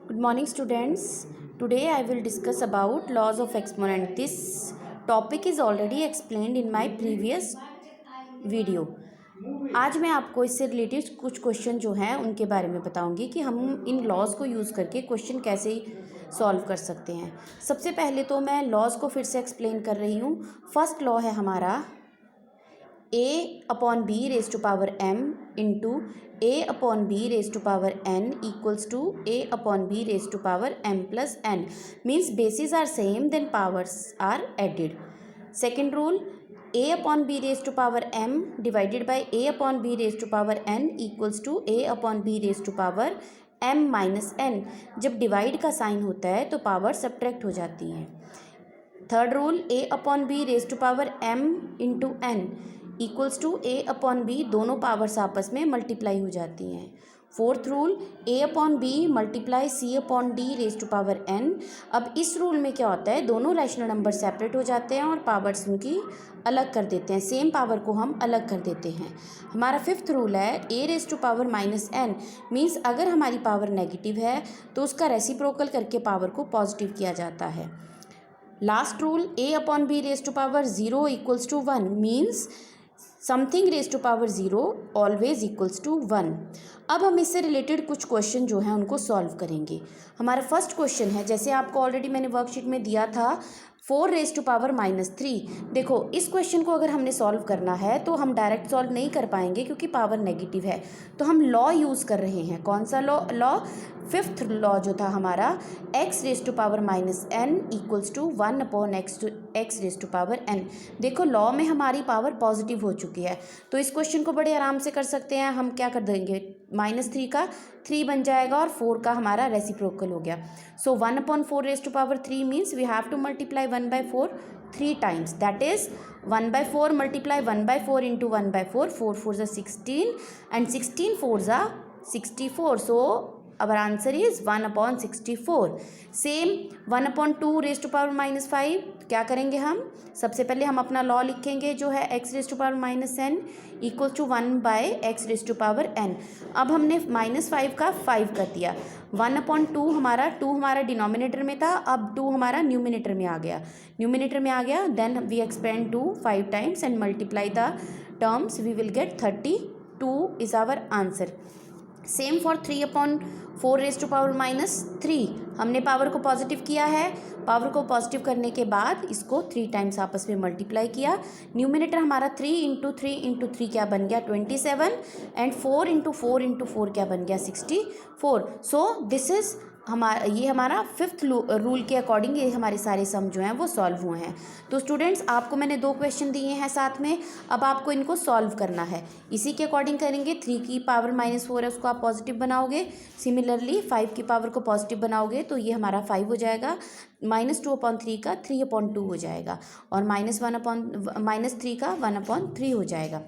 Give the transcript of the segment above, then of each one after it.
Good morning, students. Today I will discuss about laws of exponent. This topic is already explained in my previous video. आज मैं आपको इससे related कुछ question जो हैं उनके बारे में बताऊंगी कि हम इन लॉज को यूज़ करके क्वेश्चन कैसे सॉल्व कर सकते हैं। सबसे पहले तो मैं लॉज को फिर से एक्सप्लेन कर रही हूँ। फर्स्ट लॉ है हमारा a/b⁴m into a/b⁴n equals to a/b⁴m plus n means bases are same then powers are added. Second rule, a/b⁴m divided by a/b⁴n equals to a/b⁴m minus n. जब divide का sign होता है तो power subtract हो जाती हैं. Third rule, a/b⁴m into n equals to a/b, दोनों powers आपस में मल्टीप्लाई हो जाती हैं. Fourth rule, a/b multiply c/d⁴n. अब इस रूल में क्या होता है, दोनों रैशनल नंबर सेपरेट हो जाते हैं और पावर्स उनकी अलग कर देते हैं, सेम पावर को हम अलग कर देते हैं. हमारा फिफ्थ रूल है a⁻⁻n मीन्स अगर हमारी पावर नेगेटिव है तो उसका रेसिप्रोकल करके पावर को पॉजिटिव किया जाता है. Last rule, a/b⁴ equals to 1 means something raise to power 0 always equals to 1. अब हम इससे रिलेटेड कुछ क्वेश्चन जो हैं उनको सॉल्व करेंगे. हमारा फर्स्ट क्वेश्चन है, जैसे आपको ऑलरेडी मैंने वर्कशीट में दिया था, 4⁻³ देखो इस क्वेश्चन को अगर हमने सॉल्व करना है तो हम डायरेक्ट सॉल्व नहीं कर पाएंगे क्योंकि पावर नेगेटिव है. तो हम लॉ यूज़ कर रहे हैं. कौन सा लॉ? फिफ्थ लॉ जो था हमारा, x⁻⁻n इक्वल्स टू 1/x⁻n. देखो लॉ में हमारी पावर पॉजिटिव हो चुकी है तो इस क्वेश्चन को बड़े आराम से कर सकते हैं. हम क्या कर देंगे, -3 का 3 बन जाएगा और 4 का हमारा रेसिप्रोकल हो गया. So 1/4⁻³ means we have to multiply 1/4 3 times. That is 1/4 multiply 1/4 into 1/4, 4 4 ज़ा 16 एंड 16 4 ज़ा 64. सो our answer is 1/64. सेम 1/2⁻⁻5 क्या करेंगे हम, सबसे पहले हम अपना लॉ लिखेंगे जो है x⁻⁻n इक्वल टू 1/x⁻n. अब हमने -5 का 5 कर दिया. 1/2 हमारा डिनोमिनेटर में था, अब 2 हमारा न्यूमिनेटर में आ गया. Then we expand 2 5 times and multiply the terms, we will get 32 is our answer. Same for 3/4⁻³ हमने पावर को पॉजिटिव किया है. पावर को पॉजिटिव करने के बाद इसको 3 टाइम्स आपस में मल्टीप्लाई किया. न्यूमिनेटर हमारा 3 इंटू 3 क्या बन गया, 27 एंड 4 इंटू 4 क्या बन गया, 64. सो दिस इज ये हमारा फिफ्थ रूल के अकॉर्डिंग ये हमारे सारे सम जो हैं वो सॉल्व हुए हैं. तो स्टूडेंट्स आपको मैंने 2 क्वेश्चन दिए हैं साथ में, अब आपको इनको सॉल्व करना है. इसी के अकॉर्डिंग करेंगे. 3 की पावर -4 है उसको आप पॉजिटिव बनाओगे. सिमिलरली 5 की पावर को पॉजिटिव बनाओगे तो ये हमारा 5 हो जाएगा. -2/3 का 3/2 हो जाएगा और -3 का 1/3 हो जाएगा.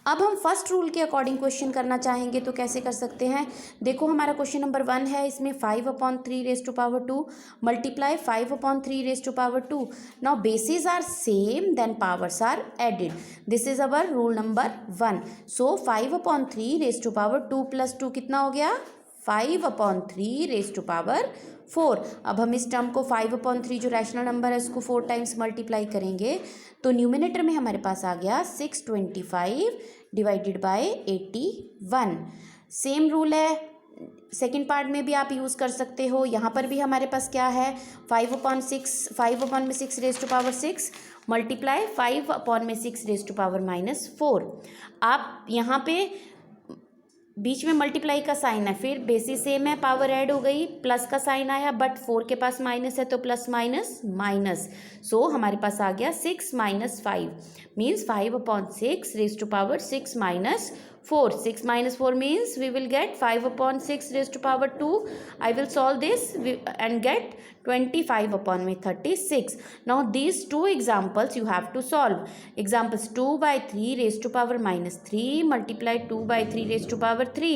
अब हम फर्स्ट रूल के अकॉर्डिंग क्वेश्चन करना चाहेंगे तो कैसे कर सकते हैं. देखो हमारा क्वेश्चन नंबर 1 है, इसमें 5/3⁻² multiply 5/3⁻². Now bases are same then powers are added. This is our rule number 1. So 5/3⁻² plus 2 कितना हो गया, 5/3⁴. अब हम इस टर्म को 5/3 जो रैशनल नंबर है उसको 4 टाइम्स मल्टीप्लाई करेंगे तो न्यूमिनेटर में हमारे पास आ गया 625 डिवाइडेड बाय 81. सेम रूल है सेकेंड पार्ट में भी आप यूज़ कर सकते हो. यहाँ पर भी हमारे पास क्या है, 5/6 मल्टीप्लाई 5/6⁻⁻4. आप यहाँ पे बीच में मल्टीप्लाई का साइन है, फिर बेसिस सेम है, पावर ऐड हो गई, प्लस का साइन आया, बट 4 के पास माइनस है तो प्लस माइनस. सो हमारे पास आ गया 6 - 5 means 5/6⁻⁻4. 6 - 4 means we will get 5/6⁻². I will solve this and get 25/36. Now these 2 examples you have to solve. Examples 2/3⁻³ multiply 2/3⁻³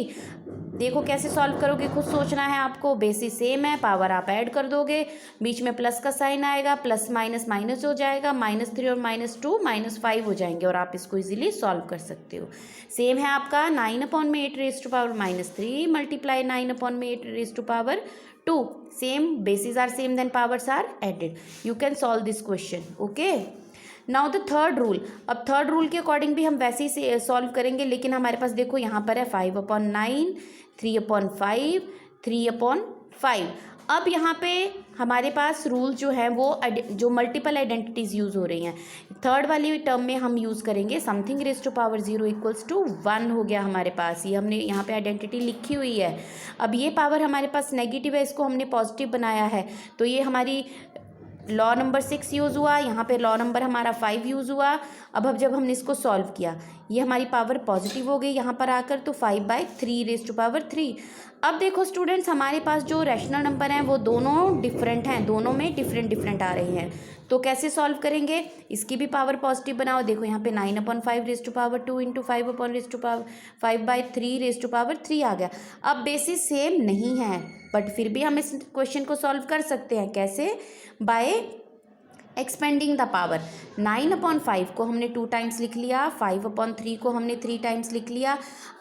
देखो कैसे सॉल्व करोगे, खुद सोचना है आपको। बेसिस सेम है, पावर आप ऐड कर दोगे, बीच में प्लस का साइन आएगा, प्लस माइनस माइनस हो जाएगा, -3 और -2 -5 हो जाएंगे और आप इसको इजीली सॉल्व कर सकते हो। सेम है आपका 9/8 raise to power -3 multiply 9/8 raise to power 2। Same, bases are same, then powers are added. You can solve this question. Okay, now the third rule. अब थर्ड रूल के अकॉर्डिंग भी हम वैसे ही सॉल्व करेंगे, लेकिन हमारे पास देखो यहाँ पर है 5/9, 3/5, 3/5। अब यहाँ पे हमारे पास रूल जो है वो जो मल्टीपल आइडेंटिटीज़ यूज़ हो रही हैं, थर्ड वाली टर्म में हम यूज़ करेंगे समथिंग रेज़ टू पावर 0 = 1 हो गया हमारे पास। ये हमने यहाँ पे आइडेंटिटी लिखी हुई है। अब ये पावर हमारे पास नेगेटिव है, इसको हमने पॉजिटिव बनाया है, तो ये हमारी लॉ नंबर 6 यूज़ हुआ, यहाँ पे लॉ नंबर हमारा 5 यूज़ हुआ। अब जब हमने इसको सॉल्व किया, ये हमारी पावर पॉजिटिव हो गई यहाँ पर आकर, तो 5/3 रेज़ टू पावर 3। अब देखो स्टूडेंट्स, हमारे पास जो रैशनल नंबर हैं वो दोनों डिफरेंट हैं, दोनों में डिफरेंट आ रहे हैं। तो कैसे सॉल्व करेंगे, इसकी भी पावर पॉजिटिव बनाओ। देखो यहाँ पे 9/5 raise to power 2 × 5/3 raise to power 3 आ गया। अब बेसिस सेम नहीं है, बट फिर भी हम इस क्वेश्चन को सॉल्व कर सकते हैं। कैसे? Bye expanding the power. 9/5 को हमने 2 टाइम्स लिख लिया, 5/3 को हमने 3 टाइम्स लिख लिया।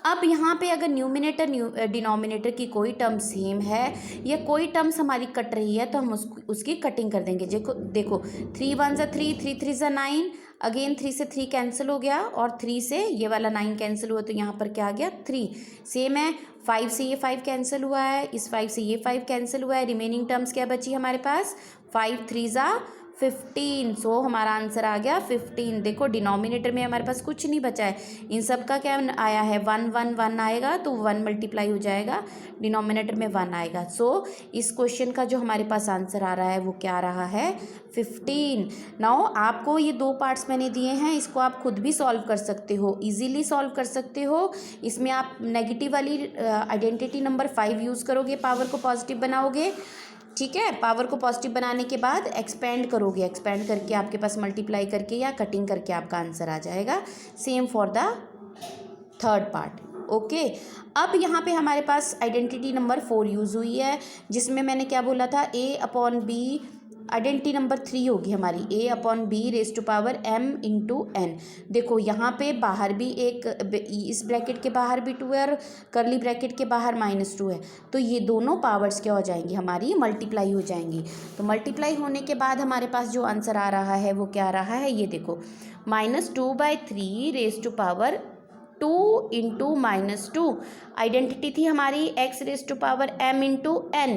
अब यहाँ पे अगर न्यूमिनेटर डिनोमिनेटर की कोई टर्म सेम है या कोई टर्म्स हमारी कट रही है, तो हम उसकी कटिंग कर देंगे। देखो 3 × 1 = 3, 3 × 3 = 9, अगेन 3 से 3 कैंसिल हो गया और 3 से ये वाला 9 कैंसिल हुआ, तो यहाँ पर क्या आ गया 3। सेम है, 5 से ये 5 कैंसिल हुआ है, इस 5 से ये 5 कैंसिल हुआ है, रिमेनिंग टर्म्स क्या बची हमारे पास, 5 × 3 = 15। सो हमारा आंसर आ गया 15। देखो डिनोमिनेटर में हमारे पास कुछ नहीं बचा है, इन सब का क्या आया है 1 1 1 आएगा, तो 1 मल्टीप्लाई हो जाएगा, डिनोमिनेटर में 1 आएगा। सो इस क्वेश्चन का जो हमारे पास आंसर आ रहा है वो क्या आ रहा है 15। नाउ आपको ये 2 पार्ट्स मैंने दिए हैं, इसको आप खुद भी सॉल्व कर सकते हो, इजीली सॉल्व कर सकते हो। इसमें आप नेगेटिव वाली आइडेंटिटी नंबर 5 यूज़ करोगे, पावर को पॉजिटिव बनाओगे, ठीक है। पावर को पॉजिटिव बनाने के बाद एक्सपेंड करोगे, एक्सपेंड करके आपके पास मल्टीप्लाई करके या कटिंग करके आपका आंसर आ जाएगा। Same for the third part. Okay, अब यहाँ पे हमारे पास आइडेंटिटी नंबर 4 यूज़ हुई है, जिसमें मैंने क्या बोला था, a/b। आइडेंटिटी नंबर 3 होगी हमारी a/b raise to power m × n। देखो यहाँ पे बाहर भी एक, इस ब्रैकेट के बाहर भी 2 है और करली ब्रैकेट के बाहर -2 है, तो ये दोनों पावर्स क्या हो जाएंगी हमारी, मल्टीप्लाई हो जाएंगी। तो मल्टीप्लाई होने के बाद हमारे पास जो आंसर आ रहा है वो क्या आ रहा है, ये देखो -2/3 रेज़ टू पावर 2 × -2। आइडेंटिटी थी हमारी x raise to power m × n,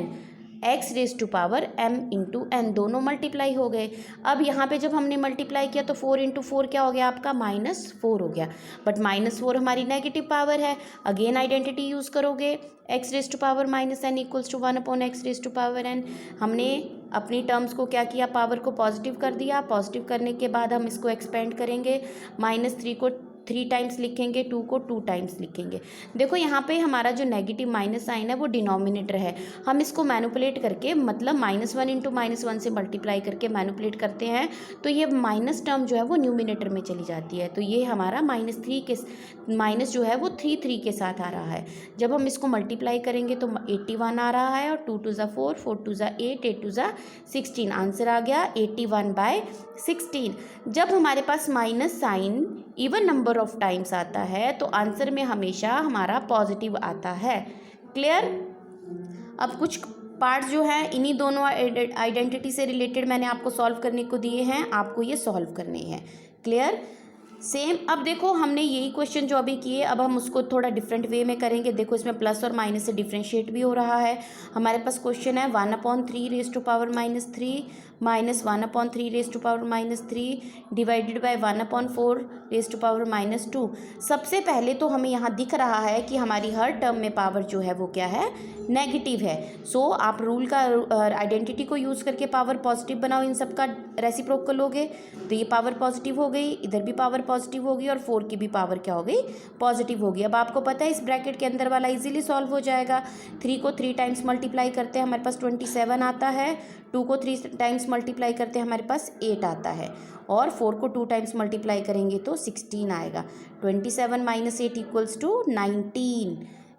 x raise to power m × n, दोनों मल्टीप्लाई हो गए। अब यहाँ पे जब हमने मल्टीप्लाई किया तो 4 × 4 क्या हो गया आपका -4 हो गया, बट -4 हमारी नेगेटिव पावर है। अगेन आइडेंटिटी यूज़ करोगे, x raise to power -n = 1/x raise to power n। हमने अपनी टर्म्स को क्या किया, पावर को पॉजिटिव कर दिया, पॉजिटिव करने के बाद हम इसको एक्सपेंड करेंगे, -3 को 3 टाइम्स लिखेंगे, 2 को 2 टाइम्स लिखेंगे। देखो यहाँ पे हमारा जो नेगेटिव माइनस साइन है वो डिनोमिनेटर है, हम इसको मैनिपुलेट करके, मतलब -1 × -1 से मल्टीप्लाई करके मैनिपुलेट करते हैं, तो ये माइनस टर्म जो है वो न्यूमिनेटर में चली जाती है, तो ये हमारा -3 के माइनस जो है वो 3 के साथ आ रहा है। जब हम इसको मल्टीप्लाई करेंगे तो 81 आ रहा है, और 2 × 2 = 4, 4 × 2 = 8, 8 × 2 = 16, आंसर आ गया 81/16। जब हमारे पास minus sign even number of times आता है तो आंसर में हमेशा हमारा पॉजिटिव आता है। क्लियर? अब कुछ पार्ट जो है इन्हीं दोनों आइडेंटिटी से रिलेटेड मैंने आपको सॉल्व करने को दिए हैं, आपको ये सॉल्व करने हैं। क्लियर? सेम। अब देखो हमने यही क्वेश्चन जो अभी किए, अब हम उसको थोड़ा डिफरेंट वे में करेंगे। देखो इसमें प्लस और माइनस से डिफ्रेंशिएट भी हो रहा है। हमारे पास क्वेश्चन है 1/3 raise to power -3 -1/3 raise to power -3 divided by 1/4 raise to power -2। सबसे पहले तो हमें यहाँ दिख रहा है कि हमारी हर टर्म में पावर जो है वो क्या है, नेगेटिव है। सो आप रूल का आइडेंटिटी को यूज़ करके पावर पॉजिटिव बनाओ, इन सब का रेसिप्रोकल लोगे तो ये पावर पॉजिटिव हो गई, इधर भी पावर पॉजिटिव होगी और 4 की भी पावर क्या हो गई, पॉजिटिव होगी। अब आपको पता है इस ब्रैकेट के अंदर वाला इजीली सॉल्व हो जाएगा। 3 को 3 टाइम्स मल्टीप्लाई करते हैं हमारे पास 27 आता है, 2 को 3 टाइम्स मल्टीप्लाई करते हैं हमारे पास 8 आता है, और 4 को 2 टाइम्स मल्टीप्लाई करेंगे तो 16 आएगा। 27 - 8 = 19।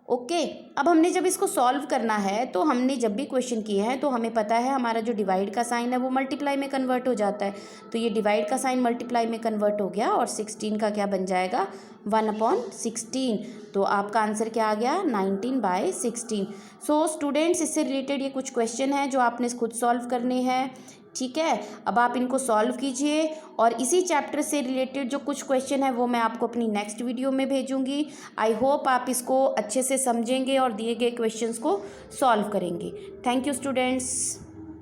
ओके। अब हमने जब इसको सॉल्व करना है तो हमने जब भी क्वेश्चन किए हैं तो हमें पता है हमारा जो डिवाइड का साइन है वो मल्टीप्लाई में कन्वर्ट हो जाता है। तो ये डिवाइड का साइन मल्टीप्लाई में कन्वर्ट हो गया और 16 का क्या बन जाएगा 1/16। तो आपका आंसर क्या आ गया 19/16। सो स्टूडेंट्स, इससे रिलेटेड ये कुछ क्वेश्चन हैं जो आपने खुद सॉल्व करने हैं। ठीक है, अब आप इनको सॉल्व कीजिए और इसी चैप्टर से रिलेटेड जो कुछ क्वेश्चन है वो मैं आपको अपनी नेक्स्ट वीडियो में भेजूंगी। आई होप आप इसको अच्छे से समझेंगे और दिए गए क्वेश्चंस को सॉल्व करेंगे। Thank you students.